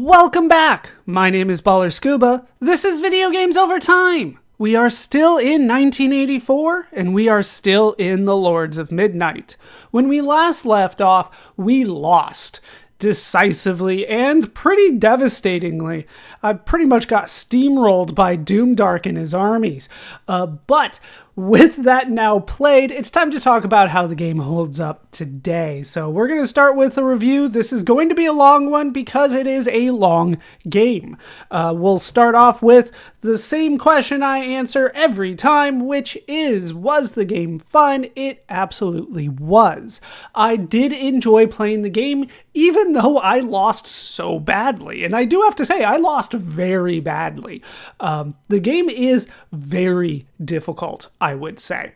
Welcome back! My name is Baller Scuba. This is Video Games Over Time! We are still in 1984, and we are still in the Lords of Midnight. When we last left off, we lost. Decisively and pretty devastatingly. I pretty much got steamrolled by Doomdark and his armies. But with that now played, it's time to talk about how the game holds up today. So we're going to start with a review. This is going to be a long one because it is a long game. We'll start off with the same question I answer every time, which is, was the game fun? It absolutely was. I did enjoy playing the game, even though I lost so badly. And I do have to say, I lost very badly. The game is very difficult, I would say.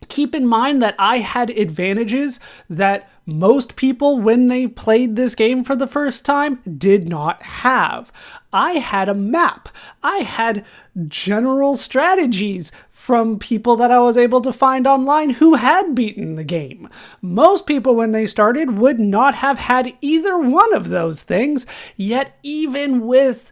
Keep in mind that I had advantages that most people, when they played this game for the first time, did not have. I had a map. I had general strategies from people that I was able to find online who had beaten the game. Most people, when they started, would not have had either one of those things, yet even with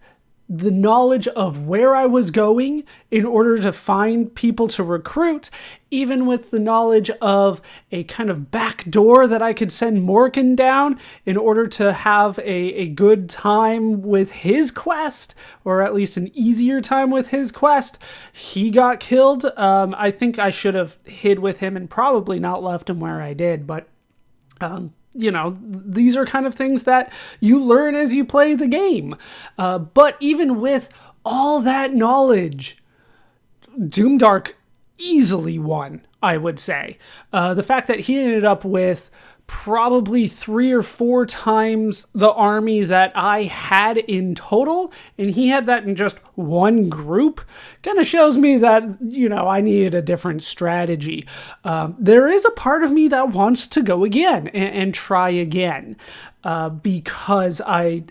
the knowledge of where I was going in order to find people to recruit, even with the knowledge of a kind of back door that I could send Morkan down in order to have a good time with his quest, or at least an easier time with his quest, he got killed. I think I should have hid with him and probably not left him where I did, but you know, these are kind of things that you learn as you play the game. But even with all that knowledge, Doomdark easily won, I would say. The fact that he ended up with probably 3 or 4 times the army that I had in total, and he had that in just one group, kind of shows me that, you know, I needed a different strategy. There is a part of me that wants to go again and try again, because I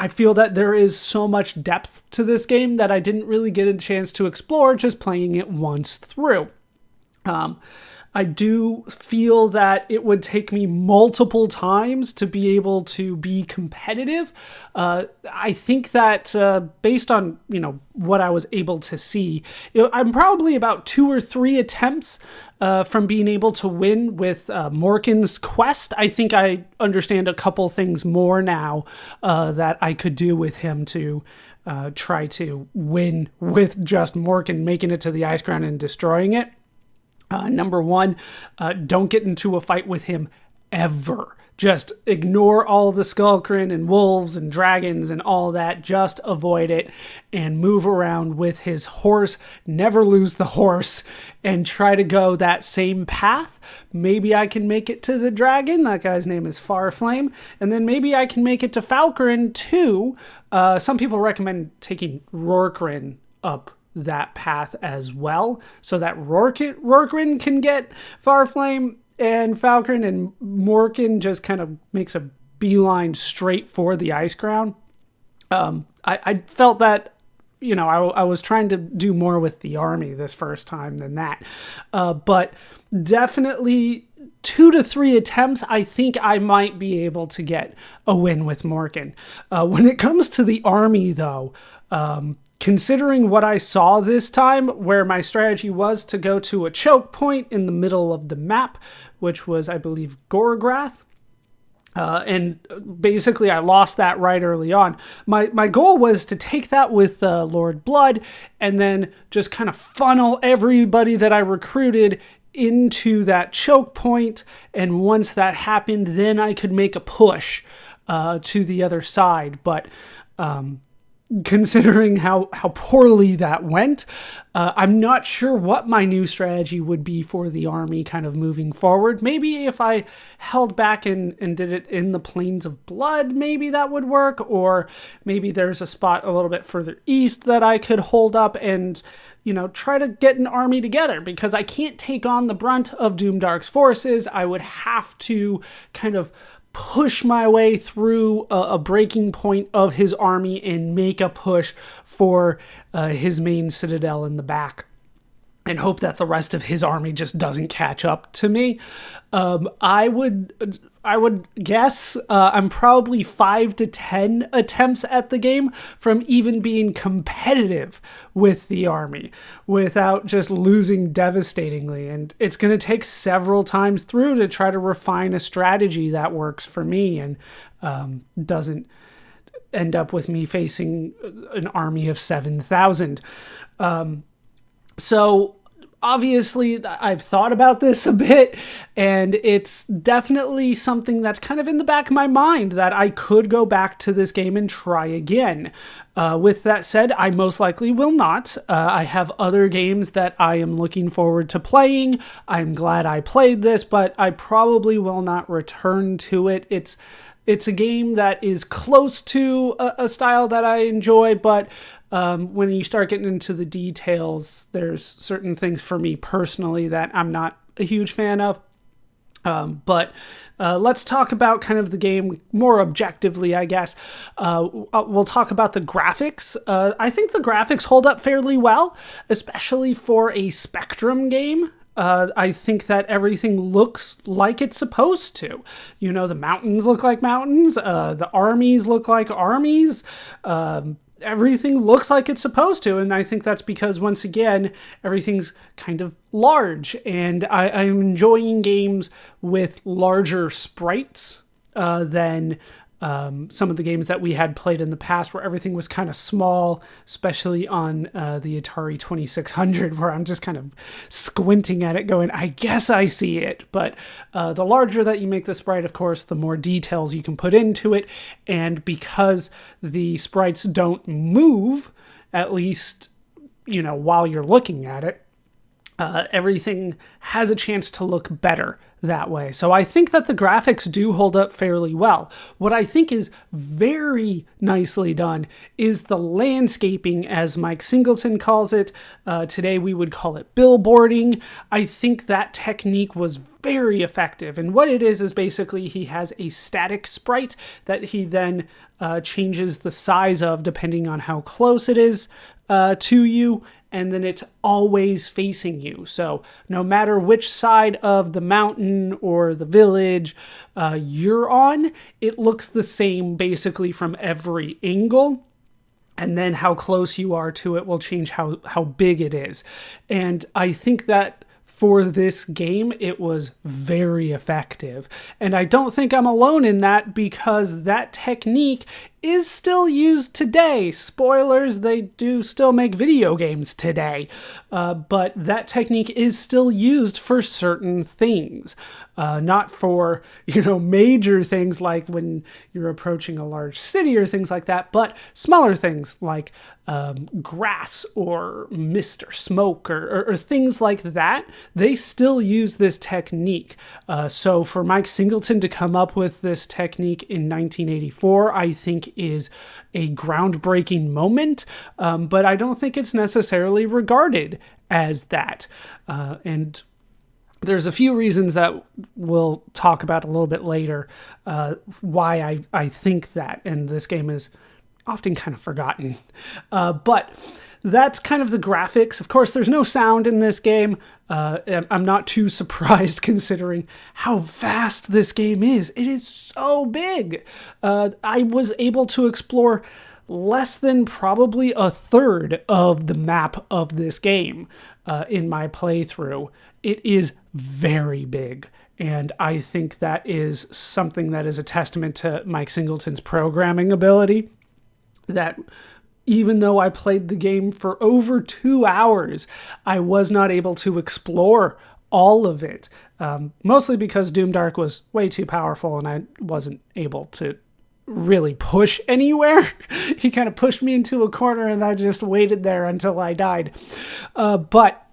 feel that there is so much depth to this game that I didn't really get a chance to explore just playing it once through. I do feel that it would take me multiple times to be able to be competitive. I think that based on, you know, what I was able to see, I'm probably about 2 or 3 attempts from being able to win with Morkan's quest. I think I understand a couple things more now that I could do with him to try to win with just Morkan making it to the ice ground and destroying it. Number 1, don't get into a fight with him ever. Just ignore all the Skullcrin and wolves and dragons and all that. Just avoid it and move around with his horse. Never lose the horse and try to go that same path. Maybe I can make it to the dragon. That guy's name is Farflame. And then maybe I can make it to Falcarin too. Some people recommend taking Rorquin up that path as well, so that Rorquin can get Farflame and Falcarin, and Morkan just kind of makes a beeline straight for the ice ground. I felt that, you know, I was trying to do more with the army this first time than that. But definitely 2 to 3 attempts, I think I might be able to get a win with Morkan. When it comes to the army, though, considering what I saw this time, where my strategy was to go to a choke point in the middle of the map, which was, I believe, Goragrath, and basically I lost that right early on. My goal was to take that with Lord Blood and then just kind of funnel everybody that I recruited into that choke point, and once that happened, then I could make a push to the other side. But considering how poorly that went, I'm not sure what my new strategy would be for the army kind of moving forward. Maybe if I held back and did it in the Plains of Blood, maybe that would work. Or maybe there's a spot a little bit further east that I could hold up and, you know, try to get an army together, because I can't take on the brunt of Doomdark's forces. I would have to kind of push my way through a breaking point of his army and make a push for his main citadel in the back. and hope that the rest of his army just doesn't catch up to me. I would guess I'm probably 5 to 10 attempts at the game from even being competitive with the army without just losing devastatingly. And it's going to take several times through to try to refine a strategy that works for me and doesn't end up with me facing an army of 7,000. So obviously, I've thought about this a bit, and it's definitely something that's kind of in the back of my mind that I could go back to this game and try again. With that said, I most likely will not. I have other games that I am looking forward to playing. I'm glad I played this, but I probably will not return to it. It's a game that is close to a style that I enjoy, but when you start getting into the details, there's certain things for me personally that I'm not a huge fan of. But let's talk about kind of the game more objectively, I guess. We'll talk about the graphics. I think the graphics hold up fairly well, especially for a Spectrum game. I think that everything looks like it's supposed to. You know, the mountains look like mountains. The armies look like armies. Everything looks like it's supposed to. And I think that's because, once again, everything's kind of large. And I'm enjoying games with larger sprites than some of the games that we had played in the past where everything was kind of small, especially on the Atari 2600, where I'm just kind of squinting at it going, I guess I see it. But the larger that you make the sprite, of course, the more details you can put into it. And because the sprites don't move, at least, you know, while you're looking at it, everything has a chance to look better that way. So I think that the graphics do hold up fairly well. What I think is very nicely done is the landscaping, as Mike Singleton calls it. Today we would call it billboarding. I think that technique was very effective. And what it is basically he has a static sprite that he then changes the size of depending on how close it is to you. And then it's always facing you. So no matter which side of the mountain or the village you're on, it looks the same basically from every angle. And then how close you are to it will change how big it is. And I think that for this game, it was very effective. And I don't think I'm alone in that, because that technique is still used today. Spoilers, they do still make video games today. But that technique is still used for certain things. Not for, major things like when you're approaching a large city or things like that, but smaller things like grass or mist or smoke or things like that. They still use this technique. So for Mike Singleton to come up with this technique in 1984, I think is a groundbreaking moment, but I don't think it's necessarily regarded as that. And there's a few reasons that we'll talk about a little bit later why I think that, and this game is often kind of forgotten. But that's kind of the graphics. Of course, there's no sound in this game. I'm not too surprised considering how vast this game is. It is so big. I was able to explore less than probably a third of the map of this game in my playthrough. It is very big. And I think that is something that is a testament to Mike Singleton's programming ability. That even though I played the game for over 2 hours, I was not able to explore all of it. Mostly because Doom Dark was way too powerful and I wasn't able to really push anywhere. He kind of pushed me into a corner and I just waited there until I died. But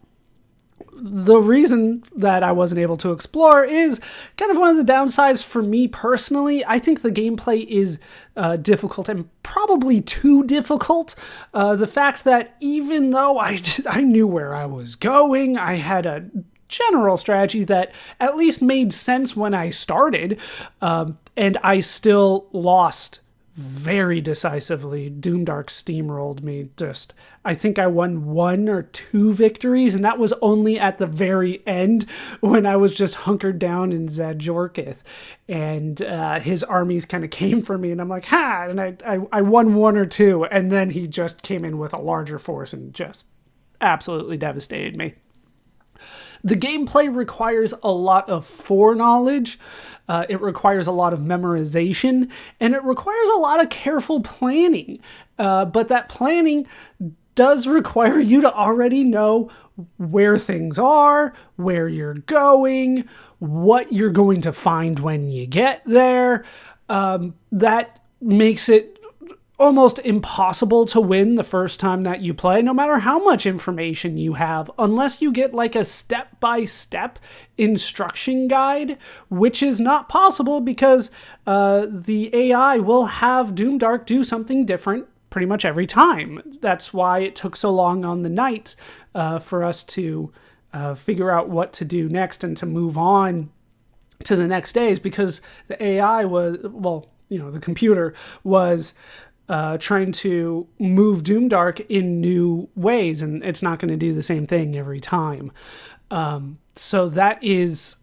the reason that I wasn't able to explore is kind of one of the downsides for me personally. I think the gameplay is difficult and probably too difficult. The fact that even though I knew where I was going, I had a general strategy that at least made sense when I started, and I still lost very decisively. Doomdark steamrolled me. I think I won 1 or 2 victories, and that was only at the very end when I was just hunkered down in Zajorkith, and his armies kind of came for me, and I'm like, ha! And I won 1 or 2, and then he just came in with a larger force and just absolutely devastated me. The gameplay requires a lot of foreknowledge, it requires a lot of memorization, and it requires a lot of careful planning. But that planning does require you to already know where things are, where you're going, what you're going to find when you get there. That makes it almost impossible to win the first time that you play, no matter how much information you have, unless you get like a step-by-step instruction guide, which is not possible because the AI will have Doomdark do something different pretty much every time. That's why it took so long on the night for us to figure out what to do next and to move on to the next days, because the AI was, the computer was trying to move Doomdark in new ways, and it's not going to do the same thing every time. So that is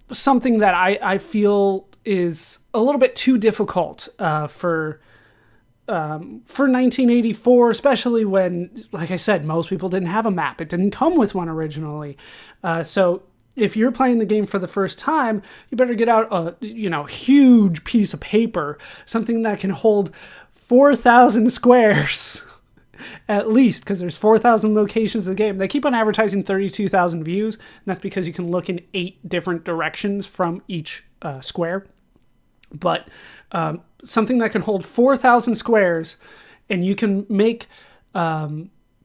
something that I feel is a little bit too difficult for 1984, especially when, like I said, most people didn't have a map. It didn't come with one originally. So if you're playing the game for the first time, you better get out a huge piece of paper, something that can hold 4,000 squares at least, because there's 4,000 locations in the game. They keep on advertising 32,000 views, and that's because you can look in 8 different directions from each square. But something that can hold 4,000 squares, and you can make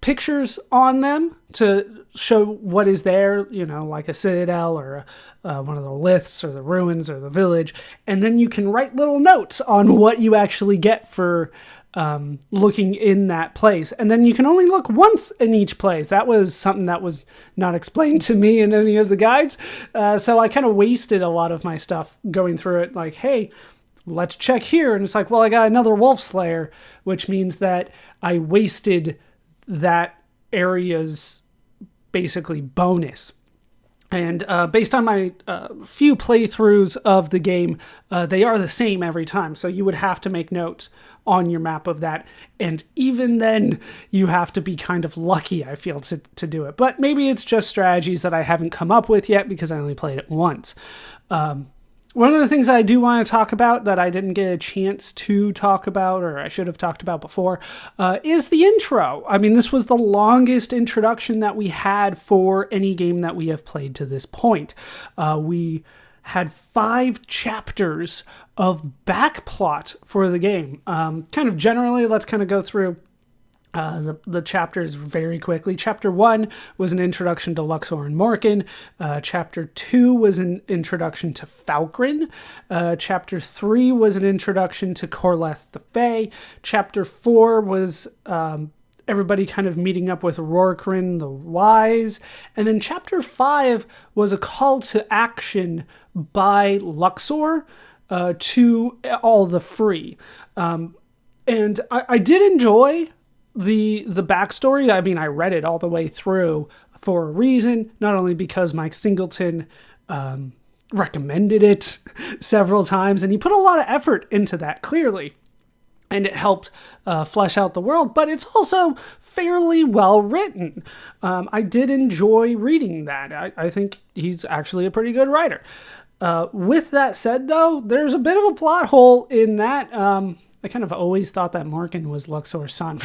pictures on them to show what is there, like a citadel or one of the liths or the ruins or the village. And then you can write little notes on what you actually get for looking in that place. And then you can only look once in each place. That was something that was not explained to me in any of the guides. So I kind of wasted a lot of my stuff going through it like, hey, let's check here. And it's like, well, I got another Wolf Slayer, which means that I wasted that area's basically bonus. And based on my few playthroughs of the game, they are the same every time. So you would have to make notes on your map of that. And even then, you have to be kind of lucky, I feel, to do it. But maybe it's just strategies that I haven't come up with yet because I only played it once. One of the things I do want to talk about that I didn't get a chance to talk about, or I should have talked about before, is the intro. I mean, this was the longest introduction that we had for any game that we have played to this point. We had 5 chapters of backplot for the game. Kind of generally, let's kind of go through the chapters very quickly. Chapter 1 was an introduction to Luxor and Morkin. Chapter 2 was an introduction to Falkrin. Chapter 3 was an introduction to Korleth the Fae. Chapter 4 was everybody kind of meeting up with Rorkrin the Wise. And then Chapter 5 was a call to action by Luxor to all the free. And I did enjoy the backstory. I mean, I read it all the way through for a reason, not only because Mike Singleton recommended it several times, and he put a lot of effort into that, clearly, and it helped flesh out the world, but it's also fairly well written. I did enjoy reading that. I think he's actually a pretty good writer. With that said, though, there's a bit of a plot hole in that. I kind of always thought that Morkin was Luxor's son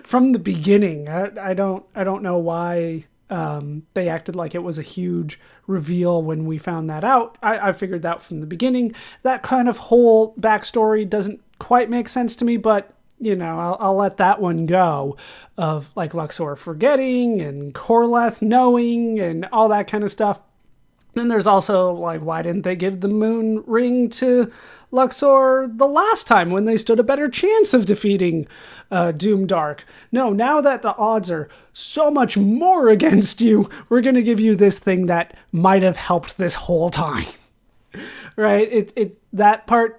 from the beginning. I don't know why they acted like it was a huge reveal when we found that out. I figured that from the beginning. That kind of whole backstory doesn't quite make sense to me, but I'll let that one go, of like Luxor forgetting and Korleth knowing and all that kind of stuff. Then there's also, like, why didn't they give the moon ring to Luxor the last time when they stood a better chance of defeating Doomdark? No, now that the odds are so much more against you, we're going to give you this thing that might have helped this whole time. right? That part,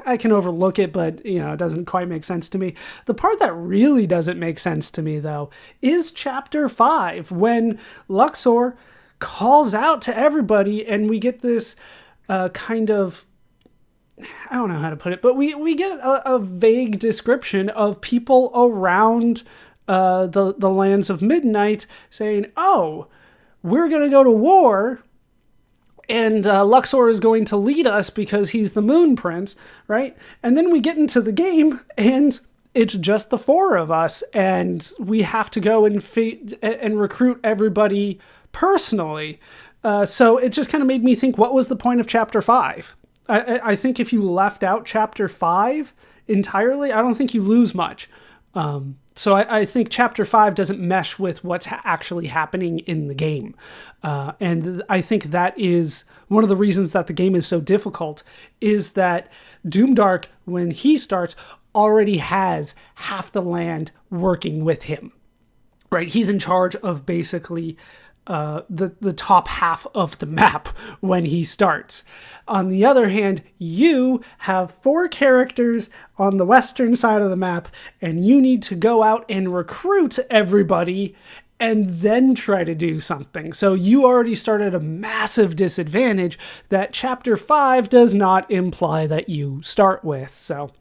I can overlook it, but it doesn't quite make sense to me. The part that really doesn't make sense to me, though, is Chapter 5, when Luxor calls out to everybody, and we get this kind of, I don't know how to put it, but we get a vague description of people around the lands of Midnight saying, oh, we're going to go to war, and Luxor is going to lead us because he's the Moon Prince, right? And then we get into the game, and it's just the four of us, and we have to go and recruit everybody personally. So it just kind of made me think, what was the point of Chapter 5? I think if you left out Chapter 5 entirely, I don't think you lose much. So I think Chapter 5 doesn't mesh with what's actually happening in the game. And I think that is one of the reasons that the game is so difficult, is that Doomdark, when he starts, already has half the land working with him. Right? He's in charge of basically the top half of the map when he starts. On the other hand, you have 4 characters on the western side of the map, and you need to go out and recruit everybody and then try to do something. So you already start at a massive disadvantage that Chapter 5 does not imply that you start with. So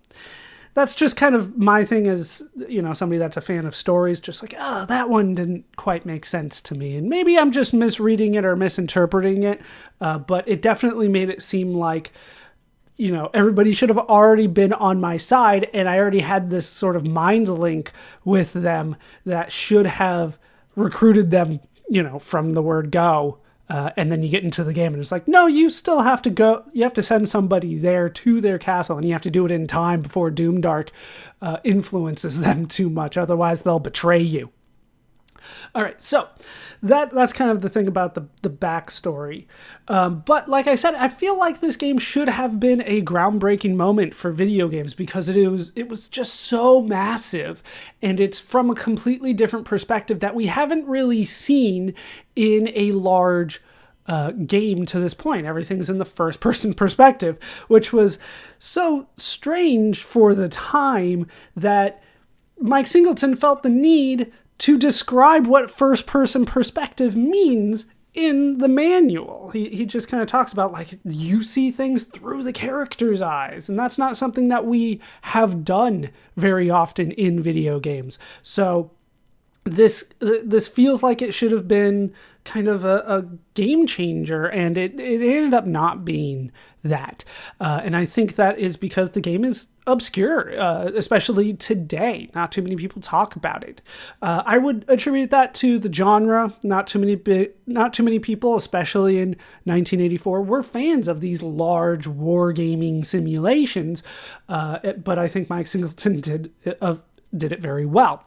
that's just kind of my thing as, somebody that's a fan of stories, just like, that one didn't quite make sense to me. And maybe I'm just misreading it or misinterpreting it, but it definitely made it seem like, everybody should have already been on my side, and I already had this sort of mind link with them that should have recruited them, from the word go. And then you get into the game and it's like, no, you still have to go. You have to send somebody there to their castle, and you have to do it in time before Doomdark influences them too much. Otherwise, they'll betray you. All right, so that's kind of the thing about the backstory. But like I said, I feel like this game should have been a groundbreaking moment for video games because it was just so massive, and it's from a completely different perspective that we haven't really seen in a large game to this point. Everything's in the first-person perspective, which was so strange for the time that Mike Singleton felt the need to describe what first-person perspective means in the manual. He just kind of talks about, like, you see things through the character's eyes, and that's not something that we have done very often in video games. So this feels like it should have been kind of a game changer, and it ended up not being that. And I think that is because the game is obscure, especially today. Not too many people talk about it. I would attribute that to the genre. Not too many people, especially in 1984, were fans of these large wargaming simulations. But I think Mike Singleton did it very well.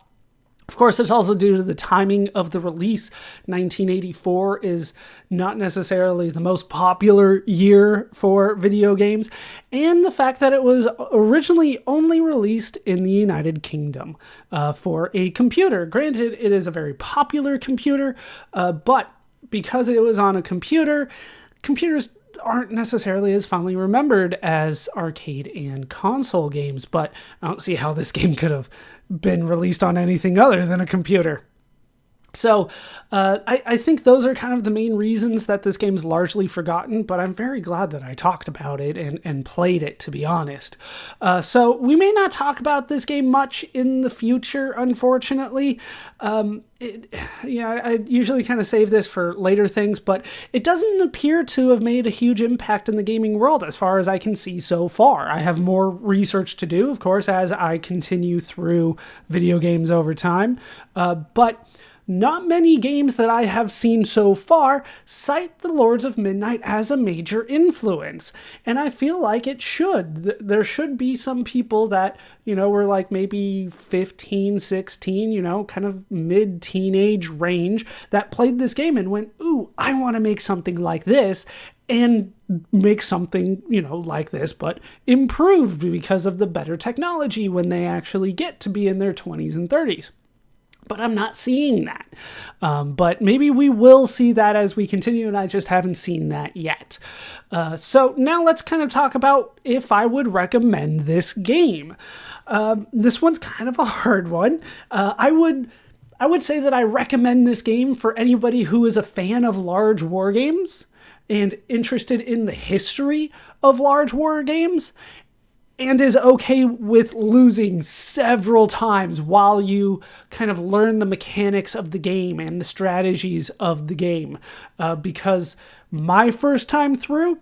Of course, it's also due to the timing of the release. 1984 is not necessarily the most popular year for video games, and the fact that it was originally only released in the United Kingdom for a computer. Granted, it is a very popular computer, but because it was on a computer, computers aren't necessarily as fondly remembered as arcade and console games, but I don't see how this game could have been released on anything other than a computer. So I think those are kind of the main reasons that this game's largely forgotten, but I'm very glad that I talked about it and played it, to be honest. So we may not talk about this game much in the future, unfortunately. I usually kind of save this for later things, but it doesn't appear to have made a huge impact in the gaming world as far as I can see so far. I have more research to do, of course, as I continue through video games over time, but not many games that I have seen so far cite the Lords of Midnight as a major influence. And I feel like it should. There should be some people that, were like maybe 15, 16, kind of mid-teenage range that played this game and went, ooh, I want to make something like this. And make something, like this, but improved because of the better technology when they actually get to be in their 20s and 30s. but I'm not seeing that. But maybe we will see that as we continue, and I just haven't seen that yet. So now let's kind of talk about if I would recommend this game. This one's kind of a hard one. I would say that I recommend this game for anybody who is a fan of large war games and interested in the history of large war games, and is okay with losing several times while you kind of learn the mechanics of the game and the strategies of the game. Because my first time through,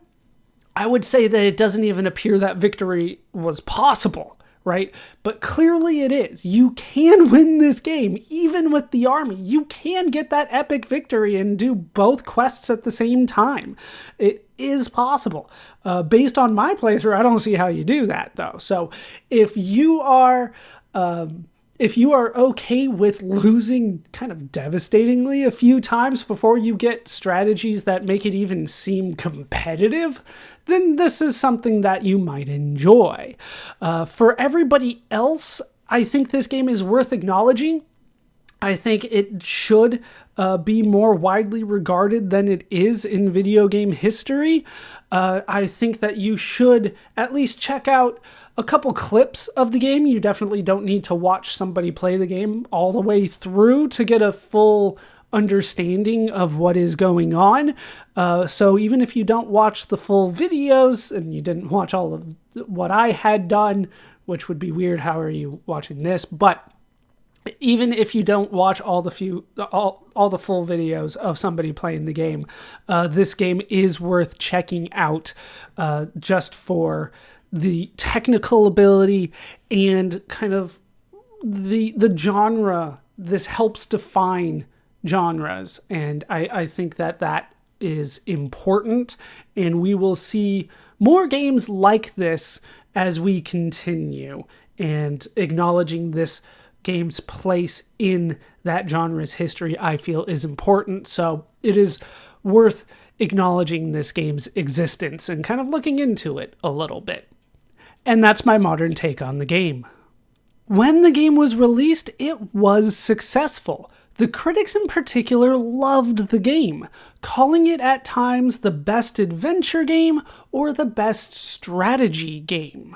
I would say that it doesn't even appear that victory was possible, right? But clearly it is. You can win this game, even with the army. You can get that epic victory and do both quests at the same time. It is possible. Based on my playthrough, I don't see how you do that, though. So if you are okay with losing kind of devastatingly a few times before you get strategies that make it even seem competitive, then this is something that you might enjoy. For everybody else, I think this game is worth acknowledging. I think it should be more widely regarded than it is in video game history. I think that you should at least check out a couple clips of the game. You definitely don't need to watch somebody play the game all the way through to get a full understanding of what is going on. So even if you don't watch the full videos and you didn't watch all of what I had done, which would be weird, how are you watching this? But even if you don't watch all the full videos of somebody playing the game, this game is worth checking out just for the technical ability and kind of the genre. This helps define genres, and I think that is important, and we will see more games like this as we continue, and acknowledging this game's place in that genre's history, I feel, is important. So it is worth acknowledging this game's existence and kind of looking into it a little bit. And that's my modern take on the game. When the game was released, it was successful. The critics in particular loved the game, calling it at times the best adventure game or the best strategy game.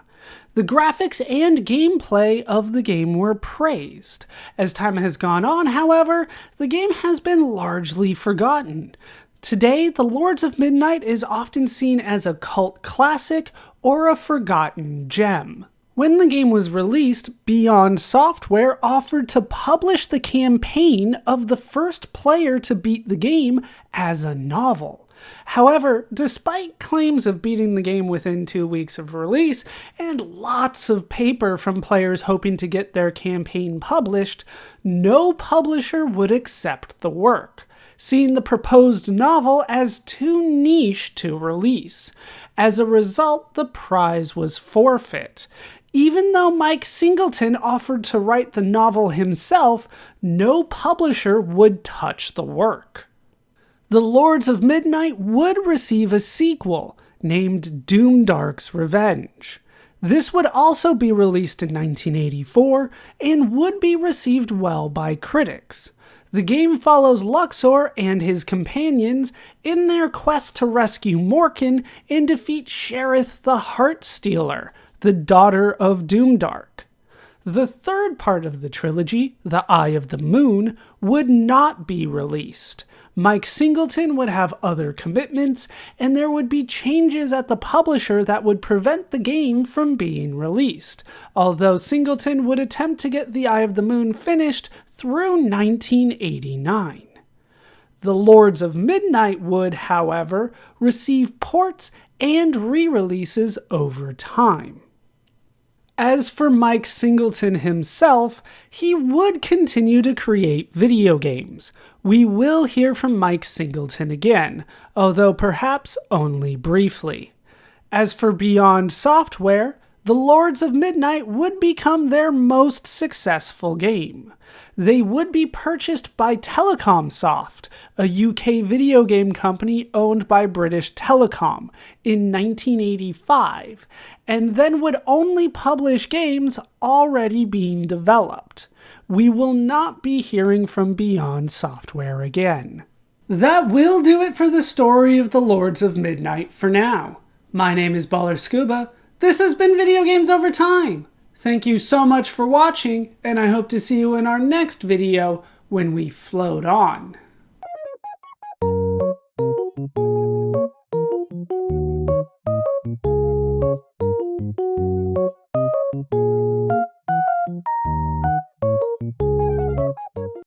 The graphics and gameplay of the game were praised. As time has gone on, however, the game has been largely forgotten. Today, The Lords of Midnight is often seen as a cult classic or a forgotten gem. When the game was released, Beyond Software offered to publish the campaign of the first player to beat the game as a novel. However, despite claims of beating the game within 2 weeks of release, and lots of paper from players hoping to get their campaign published, no publisher would accept the work, seeing the proposed novel as too niche to release. As a result, the prize was forfeit. Even though Mike Singleton offered to write the novel himself, no publisher would touch the work. The Lords of Midnight would receive a sequel, named Doomdark's Revenge. This would also be released in 1984, and would be received well by critics. The game follows Luxor and his companions in their quest to rescue Morkan and defeat Sherith the Heartstealer, the daughter of Doomdark. The third part of the trilogy, The Eye of the Moon, would not be released. Mike Singleton would have other commitments, and there would be changes at the publisher that would prevent the game from being released, although Singleton would attempt to get The Eye of the Moon finished through 1989. The Lords of Midnight would, however, receive ports and re-releases over time. As for Mike Singleton himself, he would continue to create video games. We will hear from Mike Singleton again, although perhaps only briefly. As for Beyond Software, The Lords of Midnight would become their most successful game. They would be purchased by Telecomsoft, a UK video game company owned by British Telecom, in 1985, and then would only publish games already being developed. We will not be hearing from Beyond Software again. That will do it for the story of the Lords of Midnight for now. My name is Baller Scuba. This has been Video Games Over Time. Thank you so much for watching, and I hope to see you in our next video when we float on.